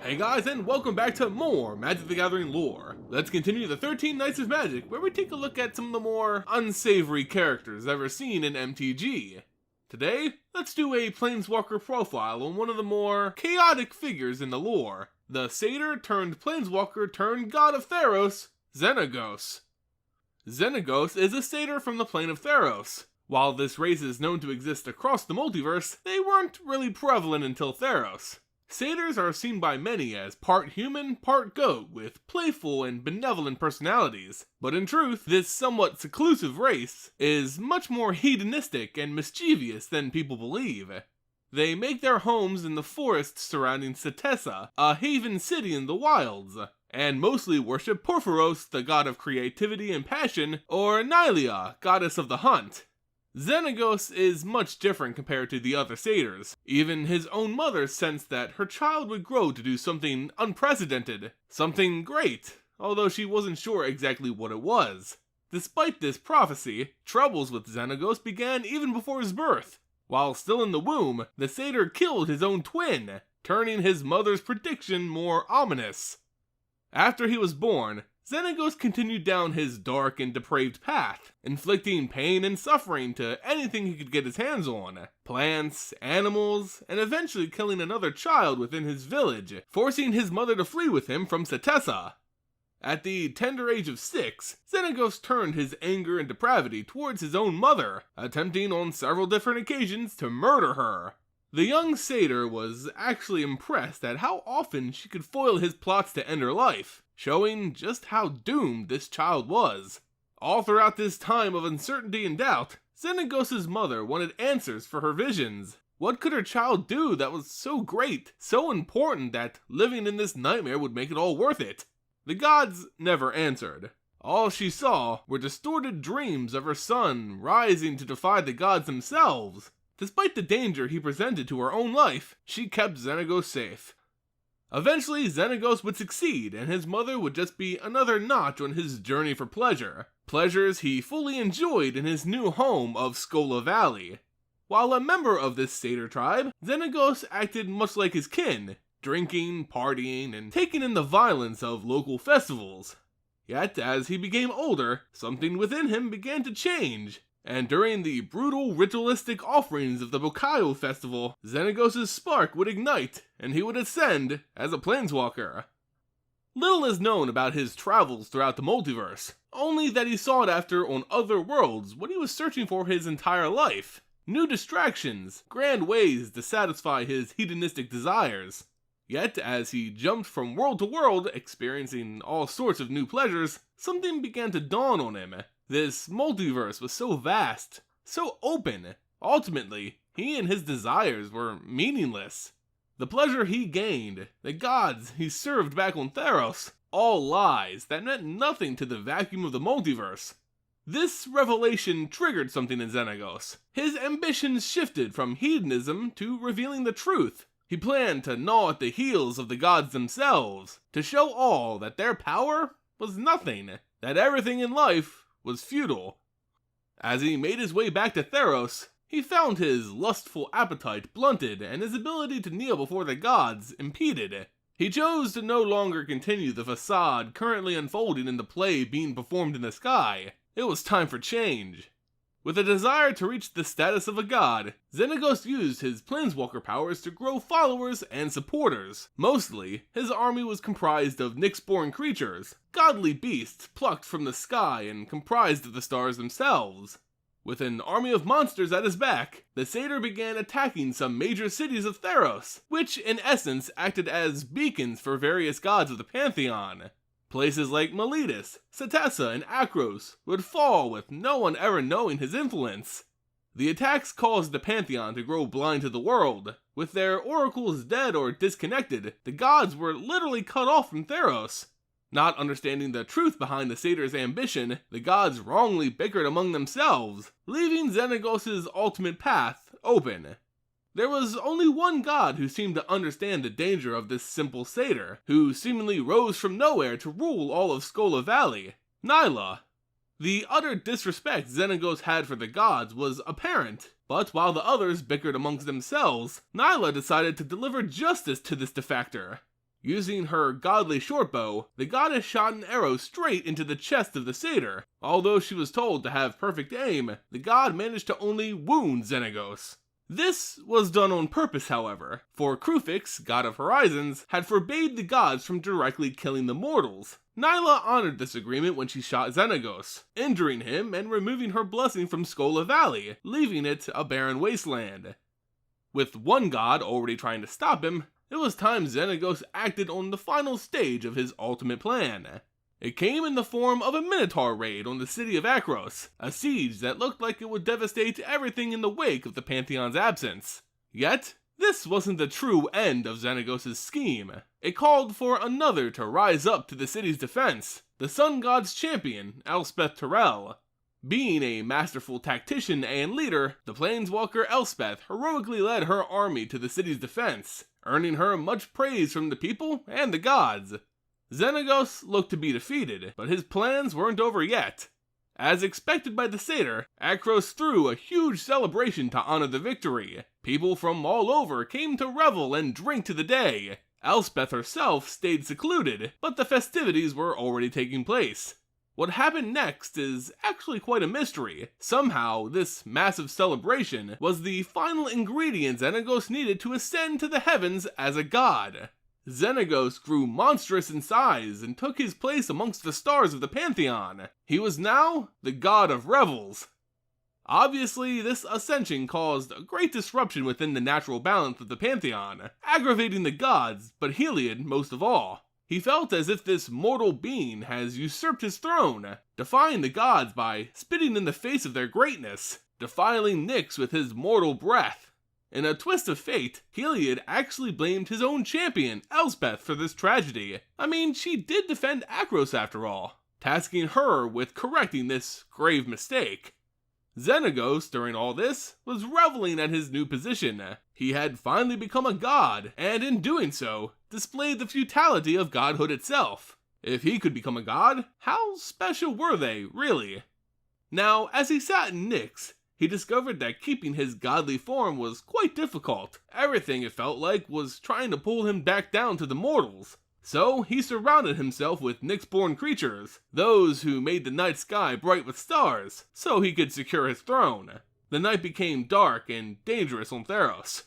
Hey guys, and welcome back to more Magic the Gathering lore. Let's continue the 13 Nights of Magic, where we take a look at some of the more unsavory characters ever seen in MTG. Today, let's do a Planeswalker profile on one of the more chaotic figures in the lore, the Satyr turned Planeswalker turned God of Theros, Xenagos. Xenagos is a Satyr from the plane of Theros. While this race is known to exist across the multiverse, they weren't really prevalent until Theros. Satyrs are seen by many as part human, part goat, with playful and benevolent personalities. But in truth, this somewhat seclusive race is much more hedonistic and mischievous than people believe. They make their homes in the forests surrounding Satyr, a haven city in the wilds, and mostly worship Porphyros, the god of creativity and passion, or Nylia, goddess of the hunt. Xenagos is much different compared to the other satyrs. Even his own mother sensed that her child would grow to do something unprecedented, something great, although she wasn't sure exactly what it was. Despite this prophecy, troubles with Xenagos began even before his birth. While still in the womb, the satyr killed his own twin, turning his mother's prediction more ominous. After he was born, Xenagos continued down his dark and depraved path, inflicting pain and suffering to anything he could get his hands on. Plants, animals, and eventually killing another child within his village, forcing his mother to flee with him from Satyr. At the tender age of 6, Xenagos turned his anger and depravity towards his own mother, attempting on several different occasions to murder her. The young satyr was actually impressed at how often she could foil his plots to end her life, showing just how doomed this child was. All throughout this time of uncertainty and doubt, Xenagos' mother wanted answers for her visions. What could her child do that was so great, so important that living in this nightmare would make it all worth it? The gods never answered. All she saw were distorted dreams of her son rising to defy the gods themselves. Despite the danger he presented to her own life, she kept Xenagos safe. Eventually, Xenagos would succeed, and his mother would just be another notch on his journey for pleasure. Pleasures he fully enjoyed in his new home of Skola Valley. While a member of this satyr tribe, Xenagos acted much like his kin, drinking, partying, and taking in the violence of local festivals. Yet, as he became older, something within him began to change. And during the brutal ritualistic offerings of the Bokayo festival, Xenagos' spark would ignite, and he would ascend as a planeswalker. Little is known about his travels throughout the multiverse, only that he sought after on other worlds what he was searching for his entire life. New distractions, grand ways to satisfy his hedonistic desires. Yet, as he jumped from world to world, experiencing all sorts of new pleasures, something began to dawn on him. This multiverse was so vast, so open. Ultimately, he and his desires were meaningless. The pleasure he gained, the gods he served back on Theros, all lies that meant nothing to the vacuum of the multiverse. This revelation triggered something in Xenagos. His ambitions shifted from hedonism to revealing the truth. He planned to gnaw at the heels of the gods themselves, to show all that their power was nothing, that everything in life was futile. As he made his way back to Theros, he found his lustful appetite blunted and his ability to kneel before the gods impeded. He chose to no longer continue the facade currently unfolding in the play being performed in the sky. It was time for change. With a desire to reach the status of a god, Xenagos used his planeswalker powers to grow followers and supporters. Mostly, his army was comprised of Nyx-born creatures, godly beasts plucked from the sky and comprised of the stars themselves. With an army of monsters at his back, the satyr began attacking some major cities of Theros, which in essence acted as beacons for various gods of the Pantheon. Places like Miletus, Satyr, and Akros would fall with no one ever knowing his influence. The attacks caused the Pantheon to grow blind to the world. With their oracles dead or disconnected, the gods were literally cut off from Theros. Not understanding the truth behind the satyr's ambition, the gods wrongly bickered among themselves, leaving Xenagos' ultimate path open. There was only one god who seemed to understand the danger of this simple satyr, who seemingly rose from nowhere to rule all of Skola Valley, Nylia. The utter disrespect Xenagos had for the gods was apparent, but while the others bickered amongst themselves, Nylia decided to deliver justice to this defector. Using her godly shortbow, the goddess shot an arrow straight into the chest of the satyr. Although she was told to have perfect aim, the god managed to only wound Xenagos. This was done on purpose, however, for Krufix, god of horizons, had forbade the gods from directly killing the mortals. Nyla honored this agreement when she shot Xenagos, injuring him and removing her blessing from Skola Valley, leaving it a barren wasteland. With one god already trying to stop him, it was time Xenagos acted on the final stage of his ultimate plan. It came in the form of a Minotaur raid on the city of Akros, a siege that looked like it would devastate everything in the wake of the Pantheon's absence. Yet, this wasn't the true end of Xenagos' scheme. It called for another to rise up to the city's defense, the Sun God's champion, Elspeth Tirel. Being a masterful tactician and leader, the Planeswalker Elspeth heroically led her army to the city's defense, earning her much praise from the people and the gods. Xenagos looked to be defeated, but his plans weren't over yet. As expected by the satyr, Akros threw a huge celebration to honor the victory. People from all over came to revel and drink to the day. Elspeth herself stayed secluded, but the festivities were already taking place. What happened next is actually quite a mystery. Somehow, this massive celebration was the final ingredient Xenagos needed to ascend to the heavens as a god. Xenagos grew monstrous in size and took his place amongst the stars of the Pantheon. He was now the God of Revels. Obviously, this ascension caused a great disruption within the natural balance of the Pantheon, aggravating the gods, but Heliod most of all. He felt as if this mortal being has usurped his throne, defying the gods by spitting in the face of their greatness, defiling Nyx with his mortal breath. In a twist of fate, Heliod actually blamed his own champion, Elspeth, for this tragedy. I mean, she did defend Akros after all, tasking her with correcting this grave mistake. Xenagos, during all this, was reveling at his new position. He had finally become a god, and in doing so, displayed the futility of godhood itself. If he could become a god, how special were they, really? Now, as he sat in Nyx, he discovered that keeping his godly form was quite difficult. Everything, it felt like, was trying to pull him back down to the mortals. So he surrounded himself with Nyx-born creatures, those who made the night sky bright with stars, so he could secure his throne. The night became dark and dangerous on Theros.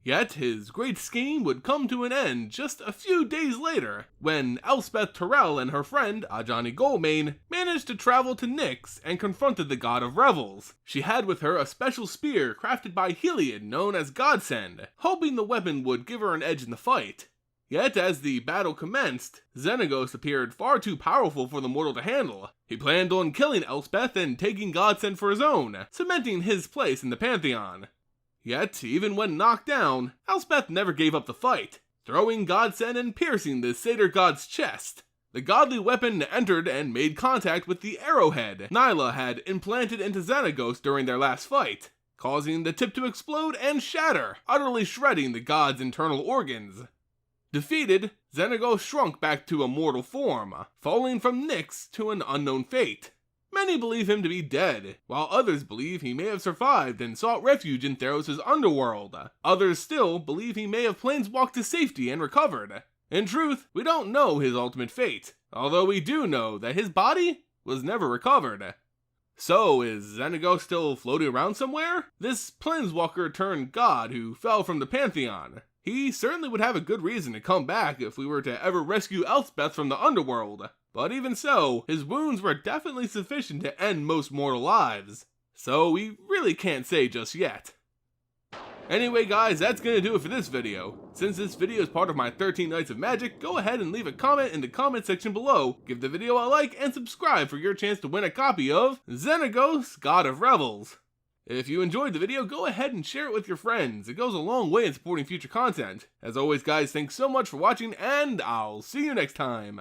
Yet his great scheme would come to an end just a few days later, when Elspeth Tirel and her friend, Ajani Goldmane, managed to travel to Nyx and confronted the God of Revels. She had with her a special spear crafted by Heliod known as Godsend, hoping the weapon would give her an edge in the fight. Yet as the battle commenced, Xenagos appeared far too powerful for the mortal to handle. He planned on killing Elspeth and taking Godsend for his own, cementing his place in the Pantheon. Yet, even when knocked down, Elspeth never gave up the fight, throwing Godsend and piercing the satyr god's chest. The godly weapon entered and made contact with the arrowhead Nyla had implanted into Xenagos during their last fight, causing the tip to explode and shatter, utterly shredding the god's internal organs. Defeated, Xenagos shrunk back to a mortal form, falling from Nyx to an unknown fate. Many believe him to be dead, while others believe he may have survived and sought refuge in Theros' underworld. Others still believe he may have planeswalked to safety and recovered. In truth, we don't know his ultimate fate, although we do know that his body was never recovered. So, is Xenagos still floating around somewhere? This planeswalker turned god who fell from the Pantheon. He certainly would have a good reason to come back if we were to ever rescue Elspeth from the underworld. But even so, his wounds were definitely sufficient to end most mortal lives. So we really can't say just yet. Anyway guys, that's gonna do it for this video. Since this video is part of my 13 Nights of Magic, go ahead and leave a comment in the comment section below, give the video a like, and subscribe for your chance to win a copy of Xenagos, God of Revels. If you enjoyed the video, go ahead and share it with your friends. It goes a long way in supporting future content. As always guys, thanks so much for watching, and I'll see you next time.